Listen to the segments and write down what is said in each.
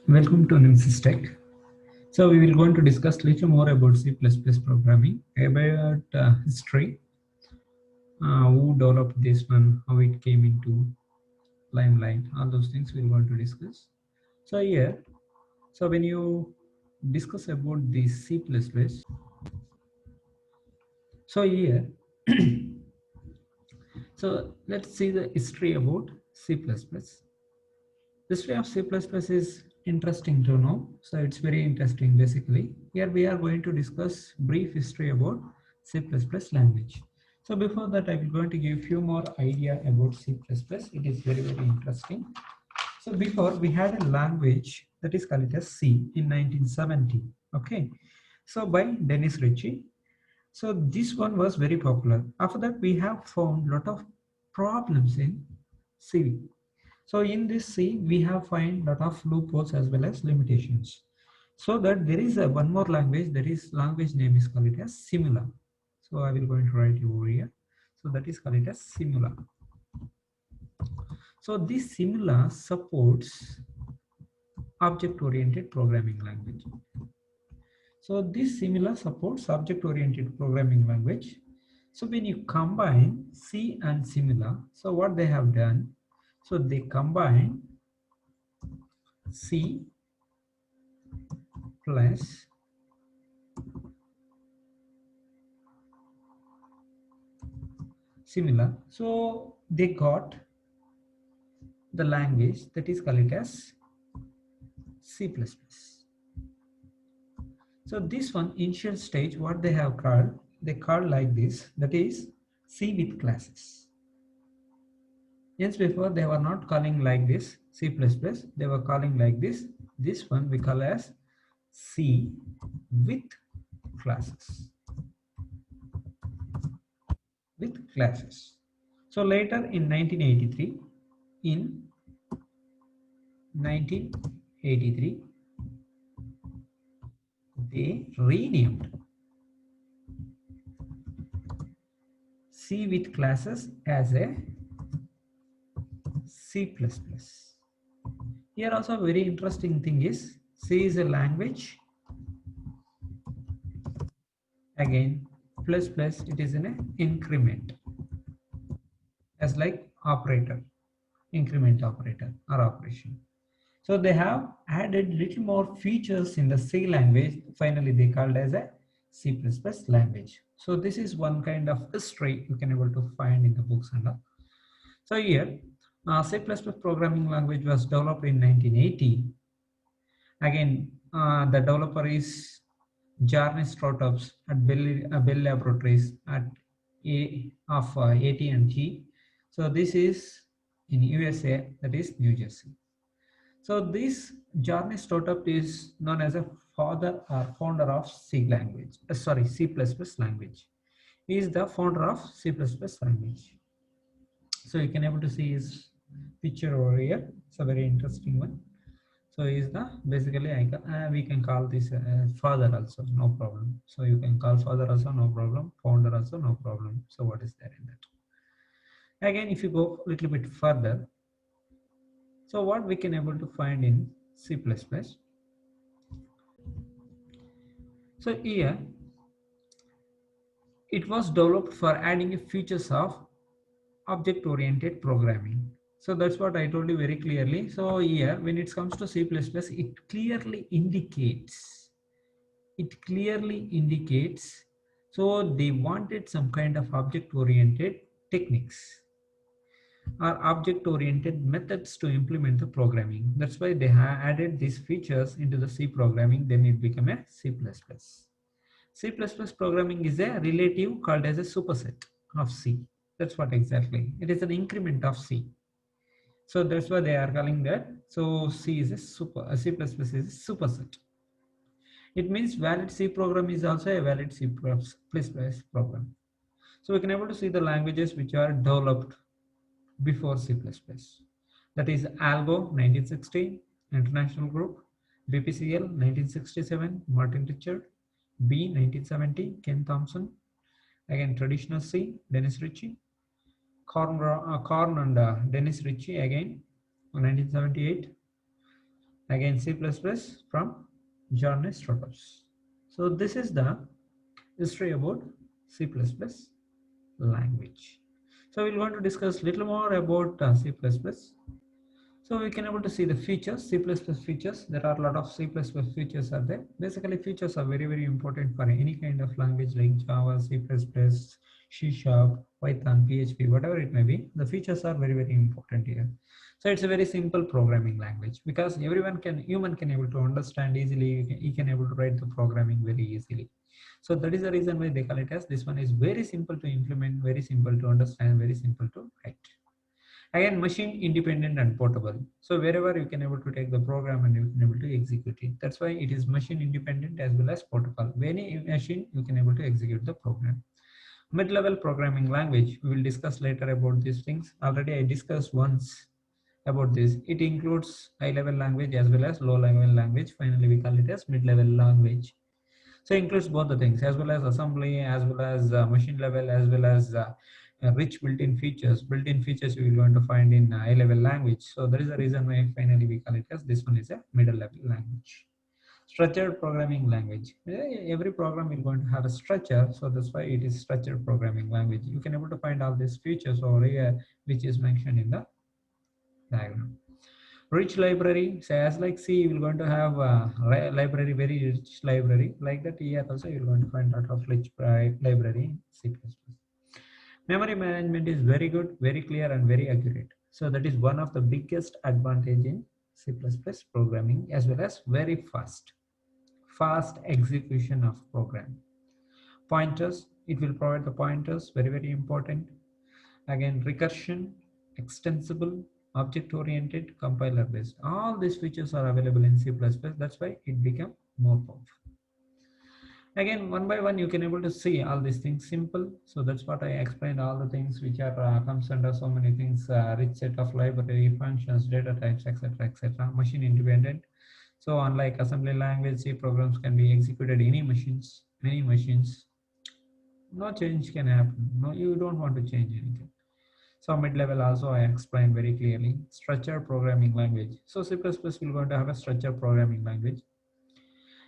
Welcome to Nemesis Tech. So we will going to discuss little more about C++ programming, about history, who developed this one, how it came into limelight, all those things we're going to discuss. So here, so when you discuss about the C++, so here, so let's see the history about C++. History of C++ is interesting to know. So it's very interesting basically. Here we are going to discuss brief history about C++ language. So before that, I'm going to give few more idea about C++. It is very, very interesting. So before we had a language that is called as C in 1970. Okay. So by Dennis Ritchie. So this one was very popular. After that, we have found lot of problems in C. So in this C, we have find lot of loopholes as well as limitations. So that there is a one more language, that is language name is called it as Simula. So I will going to write you over here. So that is called it as Simula. So this Simula supports object-oriented programming language. So this Simula supports object-oriented programming language. So when you combine C and Simula, so what they have done, so they combine C plus Simula. So they got the language that is called as C++. So this one initial stage, what they have called, they call like this, that is C with classes. Hence before they were not calling like this C++, they were calling like this. This one we call as C with classes. With classes. So later in 1983, they renamed C with classes as a C++. Here also very interesting thing is C is a language. Again, plus plus, it is in an increment as like operator, increment operator or operation. So they have added little more features in the C language. Finally, they called as a C++ language. So this is one kind of history you can able to find in the books and all. So here, C++ programming language was developed in 1980. Again, the developer is Jarnes Startups at Bell Laboratories at AT&T. So this is in USA, that is New Jersey. So this Jarnes startup is known as a father or founder of C language. C++ language. He is the founder of C++ language. So you can able to see his picture over here. It's a very interesting one. So is the basically we can call this father also, no problem. So you can call father also, no problem. Founder also, no problem. So what is there in that? Again, if you go a little bit further, so what we can able to find in C++. So here it was developed for adding features of object-oriented programming. So that's what I told you very clearly. So here when it comes to C++, it clearly indicates, so they wanted some kind of object-oriented techniques or object-oriented methods to implement the programming. That's why they have added these features into the C programming, then it became a C++. C++ programming is a relative called as a superset of C. That's what exactly. It is an increment of C. So that's why they are calling that. So C is a C++ is a superset. It means valid C program is also a valid C++ program. So we can able to see the languages which are developed before C++. That is ALGO 1960, International Group, BPCL 1967, Martin Richard, B 1970, Ken Thompson, again traditional C, Dennis Ritchie, Korn and Dennis Ritchie again 1978, Again, C++ from John Strotos. So this is the history about C++ language. So we're going to discuss little more about C++. So we can able to see the features, C++ features. There are a lot of C++ features are there. Basically, features are very important for any kind of language like Java, C++, C Sharp, Python, PHP, whatever it may be. The features are very important here. So it's a very simple programming language because human can able to understand easily. He can able to write the programming very easily. So that is the reason why they call it as this one is very simple to implement, very simple to understand, very simple to write. Again, machine independent and portable. So wherever you can able to take the program and you can able to execute it. That's why it is machine independent as well as portable. Any machine you can able to execute the program. Mid-level programming language. We will discuss later about these things. Already I discussed once about this. It includes high-level language as well as low-level language. Finally, we call it as mid-level language. So it includes both the things as well as assembly, as well as machine level, as well as rich built-in features. Built-in features you will going to find in high-level language. So that is the reason why finally we call it as this one is a middle-level language. Structured programming language. Every program is going to have a structure, so that's why it is structured programming language. You can able to find all these features over here, which is mentioned in the diagram. Rich library, say as like C, you will going to have a library, very rich library. Like that here also you are going to find a lot of rich library in C++. Memory management is very good, very clear and very accurate. So that is one of the biggest advantage in C++ programming, as well as very fast execution of program. Pointers, it will provide the pointers, very important. Again, recursion, extensible, object-oriented, compiler-based. All these features are available in C++. That's why it became more powerful. Again, one by one, you can able to see all these things simple. So that's what I explained, all the things which are comes under so many things, rich set of library functions, data types, etc. Machine independent. So unlike assembly language, C programs can be executed any machines, many machines. No change can happen. No, you don't want to change anything. So mid-level also I explained very clearly. Structured programming language. So C++ will going to have a structured programming language.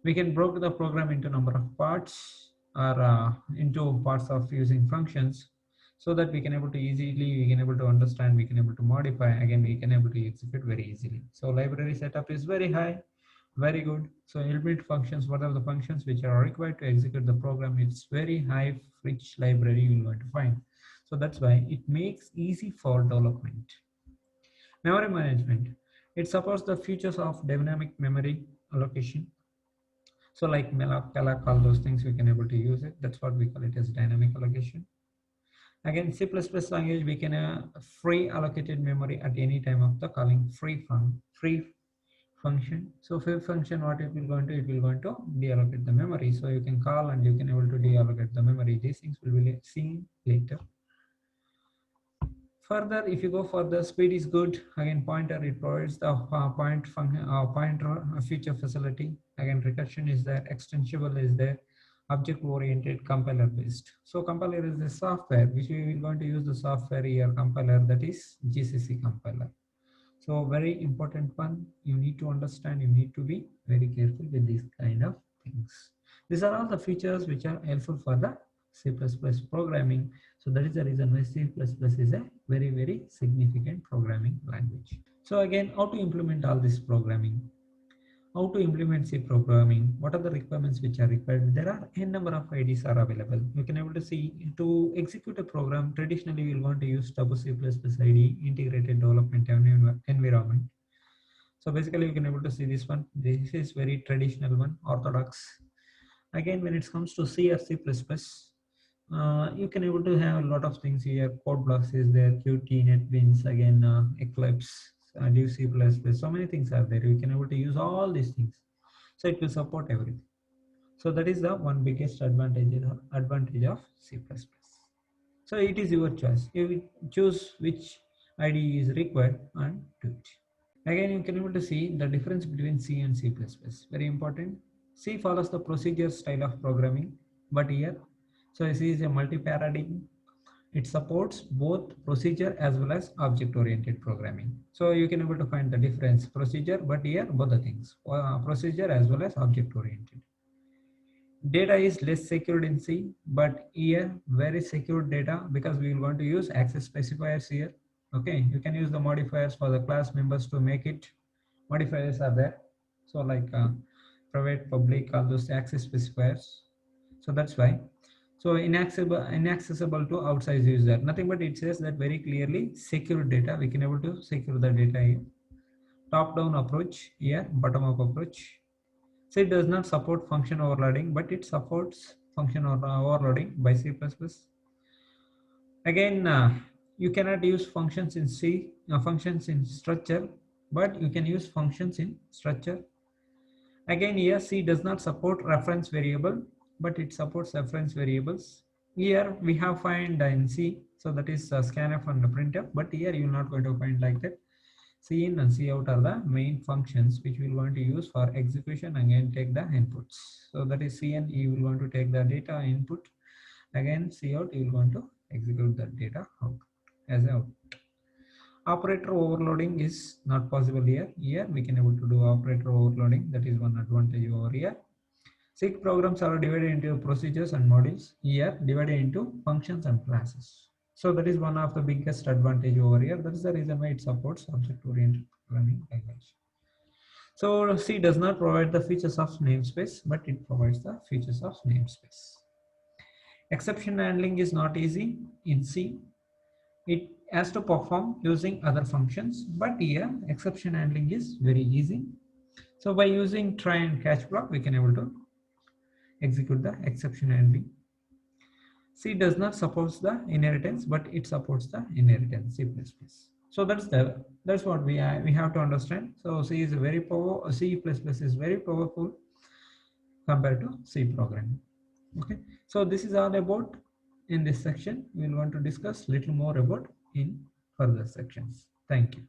We can break the program into number of parts or into parts of using functions, so that we can able to easily, we can able to understand, we can able to modify, again we can able to execute very easily. So library setup is very high, very good. So inbuilt functions, what are the functions which are required to execute the program, it's very high rich library you will going to find. So that's why it makes easy for development. Memory management, it supports the features of dynamic memory allocation. So like malloc, calloc, all those things we can able to use it. That's what we call it as dynamic allocation. Again, C++ language, we can free allocated memory at any time of the calling free function. So free function, what it will going to, it will going to deallocate the memory. So you can call and you can able to deallocate the memory. These things will be seen later. Further, if you go further, speed is good. Again, pointer, it provides the pointer feature facility. Again, recursion is there, extensible is there, object-oriented, compiler-based. So compiler is the software, which we will going to use the software here, compiler, that is GCC compiler. So very important one, you need to understand, you need to be very careful with these kind of things. These are all the features which are helpful for the C++ programming. So that is the reason why C++ is a very significant programming language. So again, how to implement all this programming? How to implement C programming? What are the requirements which are required? There are n number of IDs are available. You can able to see, to execute a program, traditionally we will want to use Turbo C++ ID, integrated development environment. So basically you can able to see this one. This is very traditional one, orthodox. Again, when it comes to C or C++, you can able to have a lot of things here. Code blocks is there, Qt, NetBeans, again Eclipse, Div C++. So many things are there. You can able to use all these things. So it will support everything. So that is the one biggest advantage of C++. So it is your choice. You will choose which IDE is required and do it. Again, you can able to see the difference between C and C++. Very important. C follows the procedure style of programming, but here, so C is a multi-paradigm. It supports both procedure as well as object-oriented programming. So you can able to find the difference procedure, but here both the things, procedure as well as object-oriented. Data is less secured in C, but here very secure data because we will want to use access specifiers here. Okay, you can use the modifiers for the class members to make it. Modifiers are there. So like private, public, all those access specifiers. So that's why. So inaccessible to outside user. Nothing but it says that very clearly secure data. We can able to secure the data here. Top-down approach here, bottom-up approach. So it does not support function overloading, but it supports function overloading by C++. Again, you cannot use functions in C, functions in structure, but you can use functions in structure. Again, here C does not support reference variable, but it supports reference variables. Here we have find in C, so that is scanf and printf, but here you are not going to find like that. C in and C out are the main functions which we will want to use for execution. Again, take the inputs. So that is C in, you will want to take the data input. Again, C out, you will want to execute the data out as out. Operator overloading is not possible here. Here we can able to do operator overloading. That is one advantage over here. C programs are divided into procedures and modules. Here divided into functions and classes. So that is one of the biggest advantage over here. That is the reason why it supports object-oriented programming language. So C does not provide the features of namespace, but it provides the features of namespace. Exception handling is not easy in C. It has to perform using other functions, but here exception handling is very easy. So by using try and catch block, we can able to execute the exception handling. C does not support the inheritance, but it supports the inheritance C++. So that's what we have to understand. So C is very powerful. C++ is very powerful compared to C programming. Okay. So this is all about in this section. We will want to discuss little more about in further sections. Thank you.